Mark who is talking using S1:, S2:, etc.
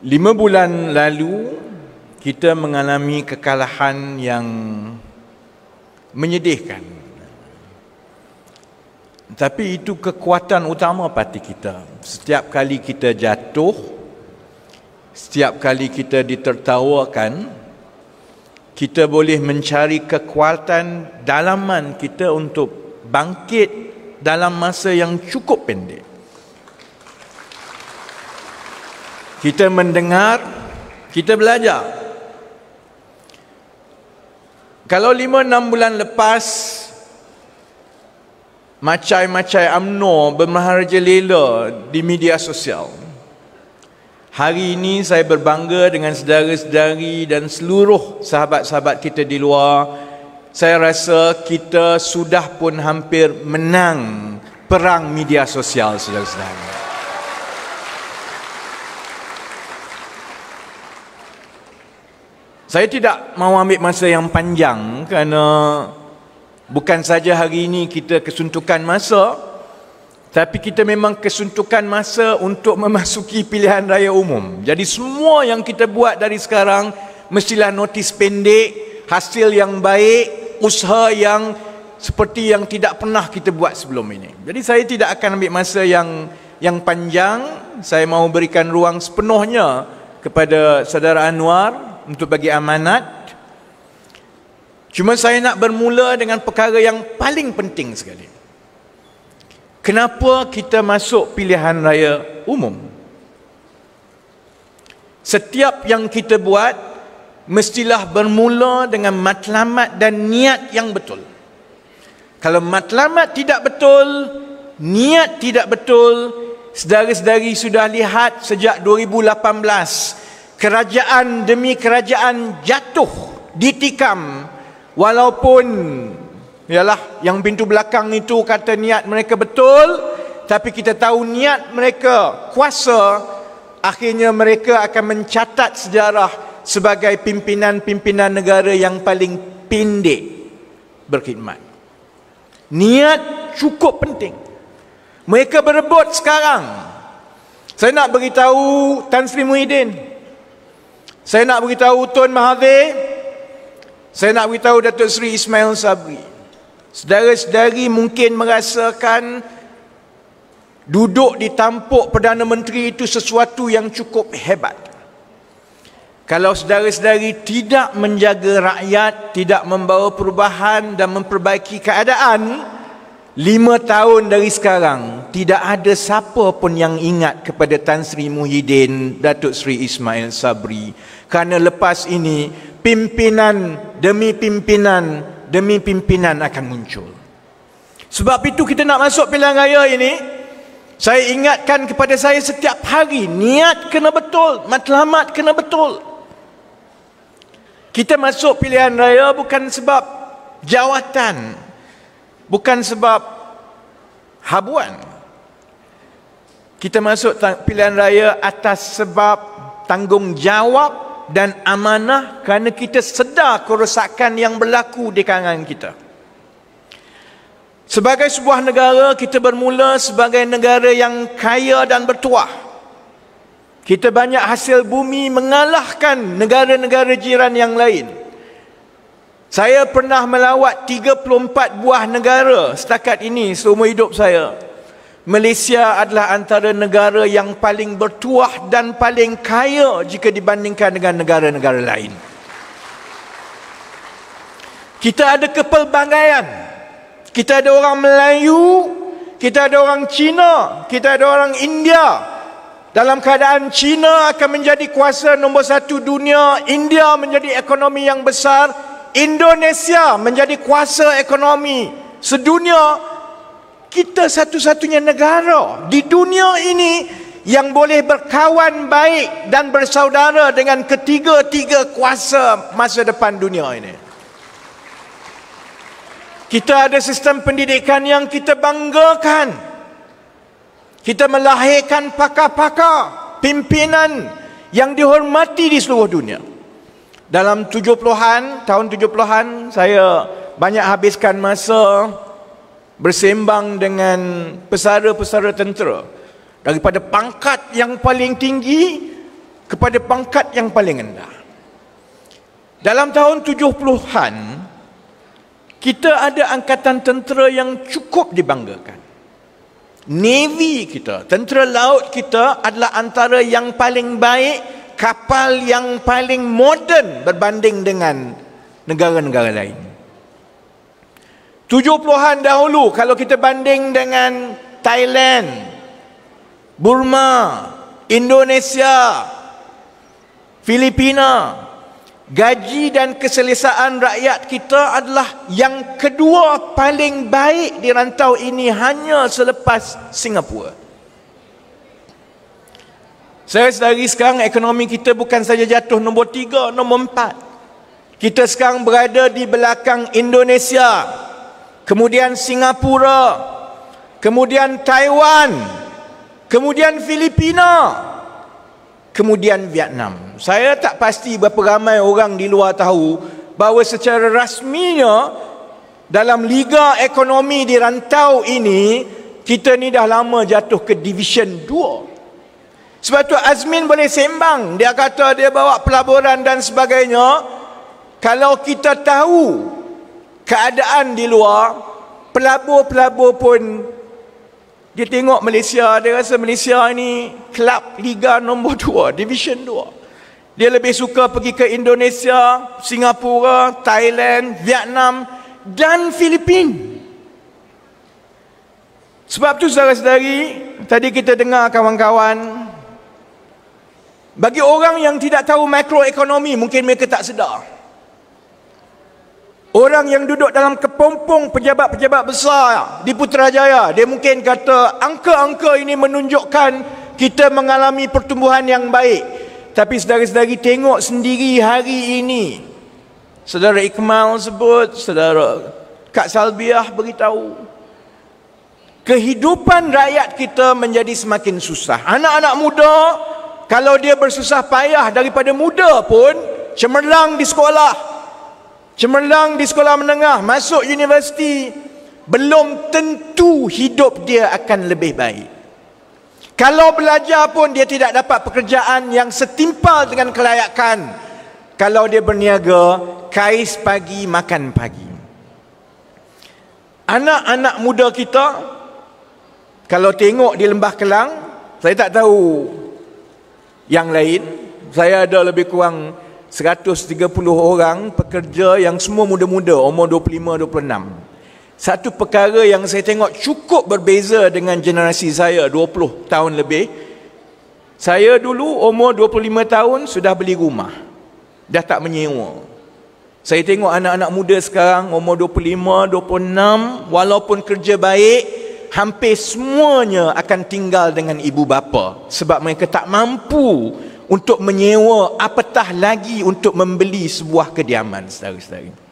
S1: 5 bulan lalu kita mengalami kekalahan yang menyedihkan. Tapi itu kekuatan utama parti kita. Setiap kali kita jatuh, setiap kali kita ditertawakan, kita boleh mencari kekuatan dalaman kita untuk bangkit dalam masa yang cukup pendek. Kita mendengar, kita belajar. Kalau 5-6 bulan lepas, macai-macai UMNO bermerajalela di media sosial. Hari ini saya berbangga dengan saudara-saudari dan seluruh sahabat-sahabat kita di luar. Saya rasa kita sudah pun hampir menang perang media sosial, saudara-saudara. Saya tidak mahu ambil masa yang panjang kerana bukan saja hari ini kita kesuntukan masa, tapi kita memang kesuntukan masa untuk memasuki pilihan raya umum. Jadi semua yang kita buat dari sekarang mestilah notis pendek, hasil yang baik, usaha yang seperti yang tidak pernah kita buat sebelum ini. Jadi saya tidak akan ambil masa yang panjang. Saya mahu berikan ruang sepenuhnya kepada saudara Anwar untuk bagi amanat. Cuma saya nak bermula dengan perkara yang paling penting sekali. Kenapa kita masuk pilihan raya umum? Setiap yang kita buat mestilah bermula dengan matlamat dan niat yang betul. Kalau matlamat tidak betul, niat tidak betul, saudara-saudari sudah lihat sejak 2018, kerajaan demi kerajaan jatuh, ditikam. Walaupun ialah yang pintu belakang itu kata niat mereka betul, tapi kita tahu niat mereka kuasa, akhirnya mereka akan mencatat sejarah sebagai pimpinan-pimpinan negara yang paling pendek berkhidmat. Niat cukup penting. Mereka berebut sekarang. Saya nak beritahu Tan Sri Muhyiddin, saya nak beritahu Tun Mahathir, saya nak beritahu Datuk Seri Ismail Sabri. Saudara-saudari mungkin merasakan duduk di tampuk Perdana Menteri itu sesuatu yang cukup hebat. Kalau saudara-saudari tidak menjaga rakyat, tidak membawa perubahan dan memperbaiki keadaan, 5 tahun dari sekarang tidak ada siapa pun yang ingat kepada Tan Sri Muhyiddin, Datuk Seri Ismail Sabri. Kerana lepas ini pimpinan demi pimpinan akan muncul. Sebab itu kita nak masuk pilihan raya ini, saya ingatkan kepada saya setiap hari, niat kena betul, matlamat kena betul. Kita masuk pilihan raya bukan sebab jawatan, bukan sebab habuan. Kita masuk pilihan raya atas sebab tanggungjawab dan amanah, kerana kita sedar kerosakan yang berlaku di kalangan kita. Sebagai sebuah negara, kita bermula sebagai negara yang kaya dan bertuah. Kita banyak hasil bumi mengalahkan negara-negara jiran yang lain. Saya pernah melawat 34 buah negara setakat ini seumur hidup saya. Malaysia adalah antara negara yang paling bertuah dan paling kaya jika dibandingkan dengan negara-negara lain. Kita ada kepelbagaian. Kita ada orang Melayu, kita ada orang Cina, kita ada orang India. Dalam keadaan Cina akan menjadi kuasa nombor 1 dunia, India menjadi ekonomi yang besar, Indonesia menjadi kuasa ekonomi sedunia. Kita satu-satunya negara di dunia ini yang boleh berkawan baik dan bersaudara dengan ketiga-tiga kuasa masa depan dunia ini. Kita ada sistem pendidikan yang kita banggakan. Kita melahirkan pakar-pakar, pimpinan yang dihormati di seluruh dunia. Dalam 70-an, tahun 70-an, saya banyak habiskan masa bersembang dengan pesara-pesara tentera. Daripada pangkat yang paling tinggi kepada pangkat yang paling rendah. Dalam tahun 70-an, kita ada angkatan tentera yang cukup dibanggakan. Navy kita, tentera laut kita adalah antara yang paling baik, kapal yang paling moden berbanding dengan negara-negara lain. 70-an dahulu, kalau kita banding dengan Thailand, Burma, Indonesia, Filipina, gaji dan keselesaan rakyat kita adalah yang kedua paling baik di rantau ini hanya selepas Singapura. Saudara-saudari, sekarang ekonomi kita bukan saja jatuh nombor 3, nombor 4. Kita sekarang berada di belakang Indonesia, kemudian Singapura, kemudian Taiwan, kemudian Filipina, kemudian Vietnam. Saya tak pasti berapa ramai orang di luar tahu bahawa secara rasminya dalam liga ekonomi di rantau ini, kita ni dah lama jatuh ke Division 2. Sebab tu Azmin boleh sembang. Dia kata dia bawa pelaburan dan sebagainya. Kalau kita tahu keadaan di luar, pelabur-pelabur pun dia tengok Malaysia, dia rasa Malaysia ni kelab liga nombor 2, Division 2. Dia lebih suka pergi ke Indonesia, Singapura, Thailand, Vietnam dan Filipina. Sebab tu saudara-saudari, tadi kita dengar kawan-kawan, bagi orang yang tidak tahu makroekonomi, mungkin mereka tak sedar. Orang yang duduk dalam kepompong pejabat-pejabat besar di Putrajaya, dia mungkin kata angka-angka ini menunjukkan kita mengalami pertumbuhan yang baik. Tapi saudara-saudari tengok sendiri hari ini. Saudara Ikmal sebut, saudara Kak Salbiah beritahu, kehidupan rakyat kita menjadi semakin susah. Anak-anak muda, kalau dia bersusah payah daripada muda pun, cemerlang di sekolah, cemerlang di sekolah menengah, masuk universiti, belum tentu hidup dia akan lebih baik. Kalau belajar pun dia tidak dapat pekerjaan yang setimpal dengan kelayakan. Kalau dia berniaga, kais pagi, makan pagi. Anak-anak muda kita, kalau tengok di Lembah Kelang, saya tak tahu yang lain, saya ada lebih kurang 130 orang pekerja yang semua muda-muda, umur 25-26. Satu perkara yang saya tengok cukup berbeza dengan generasi saya 20 tahun lebih. Saya dulu umur 25 tahun sudah beli rumah, dah tak menyewa. Saya tengok anak-anak muda sekarang umur 25, 26, walaupun kerja baik, hampir semuanya akan tinggal dengan ibu bapa sebab mereka tak mampu untuk menyewa, apatah lagi untuk membeli sebuah kediaman, saudara-saudari.